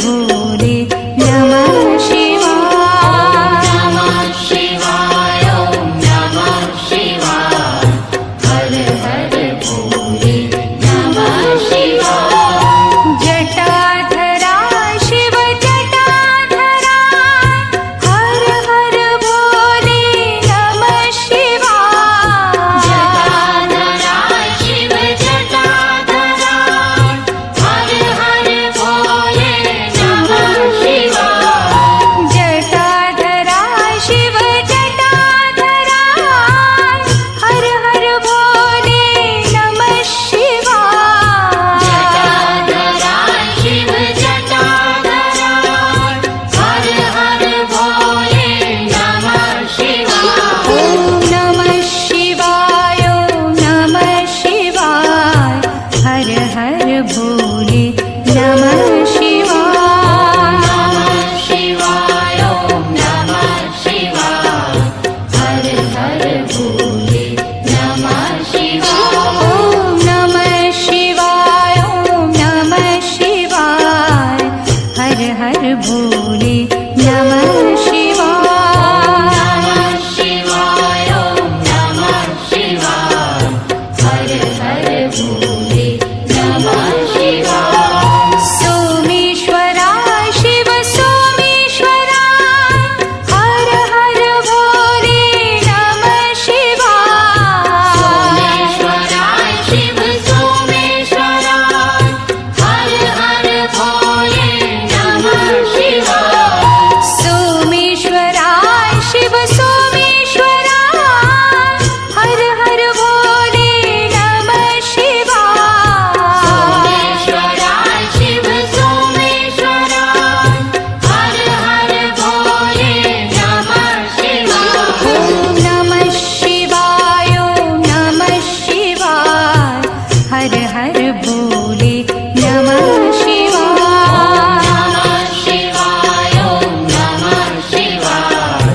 भोले नमः शिवाय। नमः शिवाय ॐ नमः शिवाय हर हर भोले नमः शिवाय। जटाधरा शिव जटाधरा हर हर भोले नमः शिवाय। जटाधरा शिव जटाधरा हर हर भोले नमः शिवाय। जटाधरा शिव जटाधरा हर हर भोले नमः शिवाय। जटाधरा शिव जटाधरा हर हर भोले नमः शिवाय। ॐ नमः शिवाय ॐ नमः शिवाय हर हर भोले नमः शिवाय। नमः शिवाय ॐ नमः शिवाय हर हर भोले नमः शिवाय। ॐ नमः शिवाय ॐ नमः शिवाय हर हर भोले नमः शिवाय। नमः शिवाय ॐ नमः शिवाय हर हर भोले नमः शिवाय। सोमेश्वरा शिव सोमेश्वरा हर हर भोले नमः शिवाय। सोमेश्वरा शिव सोमेश्वरा हर हर भोले नमः शिवाय। सोमेश्वरा शिव सोमेश्वरा हर हर भोले नमः शिवाय। सोमेश्वरा शिव सोमेश्वरा हर हर भोले नमः शिवाय। ॐ नमः शिवाय ॐ नमः शिवाय हर हर भोले नमः शिवाय। नमः शिवाय ॐ नमः शिवाय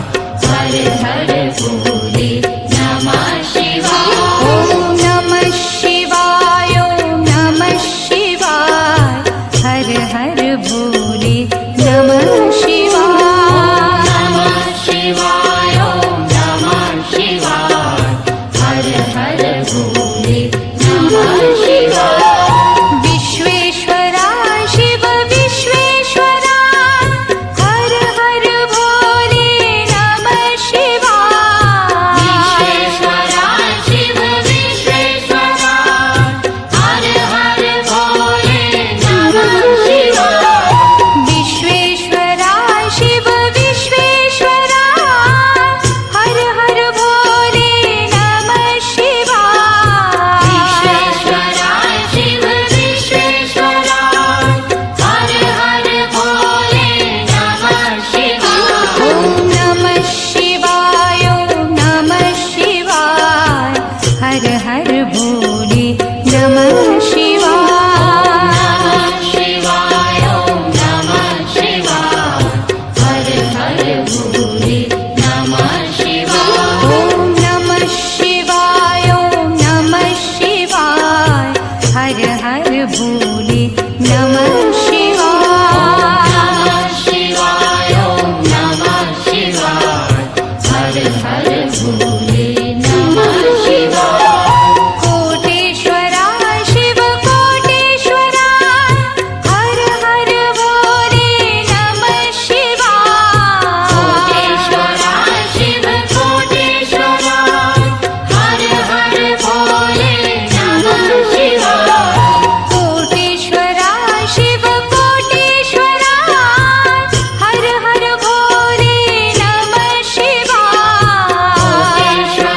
हर हर भोले नमः शिवाय। ॐ नमः शिवाय ॐ नमः शिवाय हर हर भोले नमः शिवाय। नमः शिवाय ॐ नमः शिवाय हर हर भोले नमः शिवाय। विश्वेश्वरा शिव विश्वेश्वरा हर हर भोले नमः शिवाय। विश्वेश्वरा शिव विश्वेश्वरा हर हर भोले नमः शिवाय। विश्वेश्वरा शिव विश्वेश्वरा हर हर भोले नमः शिवाय। विश्वेश्वरा शिव विश्वेश्वरा हर हर भोले नमः शिवाय। ॐ नमः शिवाय ॐ नमः शिवाय हर हर भोले नमः शिवाय। नमः शिवाय ॐ नमः शिवाय हर हर भोले नमः शिवाय। ॐ नमः शिवाय ॐ नमः शिवाय हर हर भोले नमः शिवाय। नमः शिवाय ॐ नमः शिवाय हर हर भोले नमः शिवाय। कोटेश्वरा शिव कोटेश्वरा हर हर भोले नमः शिवाय। कोटेश्वरा शिव कोटेश्वरा हर हर भोले नमः शिवाय। कोटेश्वरा शिव कोटेश्वरा हर हर भोले नमः शिवाय। कोटेश्वरा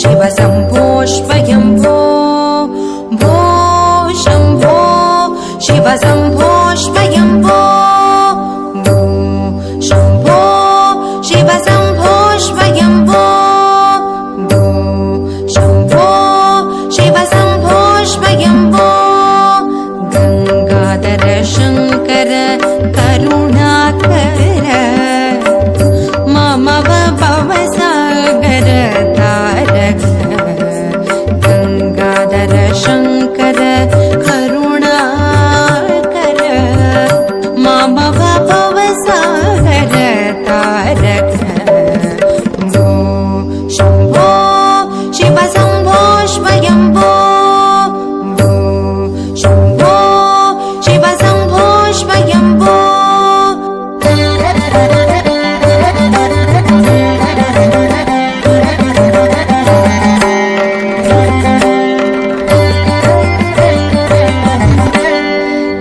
शिव शम्भो स्वयम्भो भो शम्भो शिव शम्भो स्वयम्भो भो शम्भो शिव शम्भो स्वयम्भो भो शम्भो शिव शम्भो स्वयम्भो गङ्गाधर शङ्कर करुणाकर मम भवसागर तारक गङ्गाधर शङ्कर करुणाकर मम भवसागर तारक भो शम्भो शिव शम्भो स्वयम्भो भो शम्भो शिव शम्भो स्वयम्भो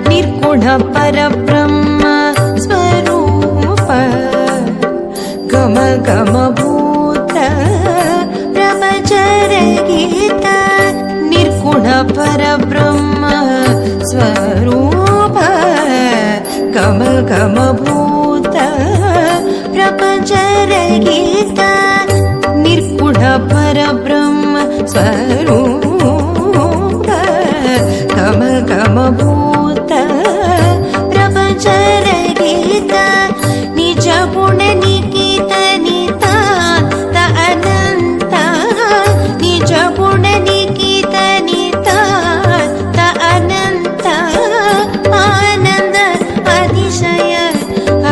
निर्गुण परब्रह्म स्वरूप गम गम भूत प्रभचर गीत निर्गुण परब्रह्म स्वरूप गम गम भूत प्रभचर गीत निर्गुण परब्रह्म स्वरूप गम गम भूत प्रभचर गीत निज गुण निकित नितांत अनंत निज गुण निकित नितांत अनंत आनंद अतिशय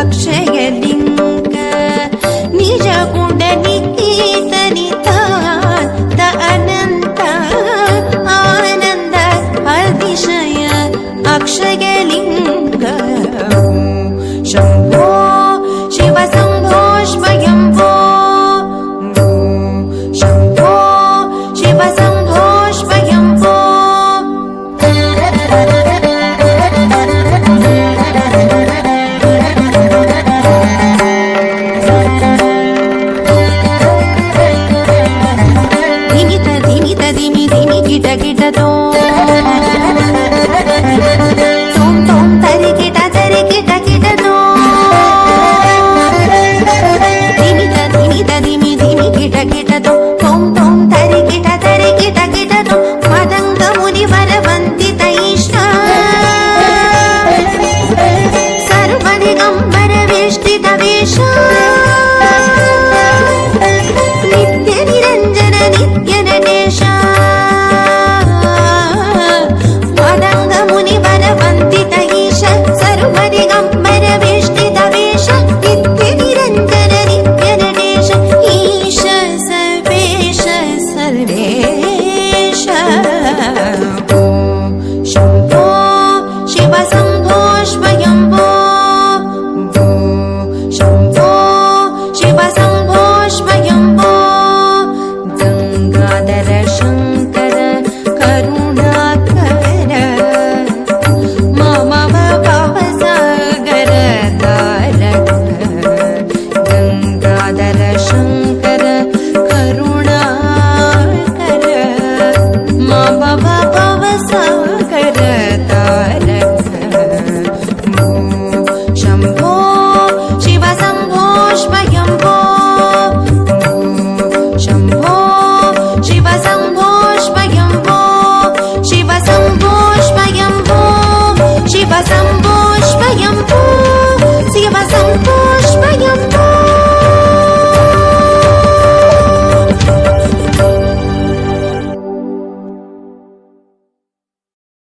अक्षय लिंग निज गुण निकित नितांत अनंत आनंद अतिशय अक्षय लिंग शम्भो शिव शम्भो स्वयम्भो भो शम्भो शिव शम्भो स्वयम्भो धिमित धिमित धिमि धिमि गिट गिट तो तोम तोम तरि गिट गिट तो धिमित धिमित धिमि धिमि गिट तो तोम तोम तरि गिट गिट तो मदङ्ग मुनिवर वन्दित ईश सर्वदिगम्बर वेष्टित वेश नित्य निरञ्जन नित्य नटेश मदङ्ग मुनिवर वन्दित ईश सर्वदिगम्बर वेष्टित वेश नित्य निरञ्जन नित्य नटेश ईश सर्वेश सर्वेश भो शम्भो शिव शम्भो स्वयम्भो भो शम्भो शिव शम्भो स्वयम्भो गङ्गाधर शङ्कर करुणाकर मम भवसागर तारक गङ्गाधर शङ्कर करुणाकर मम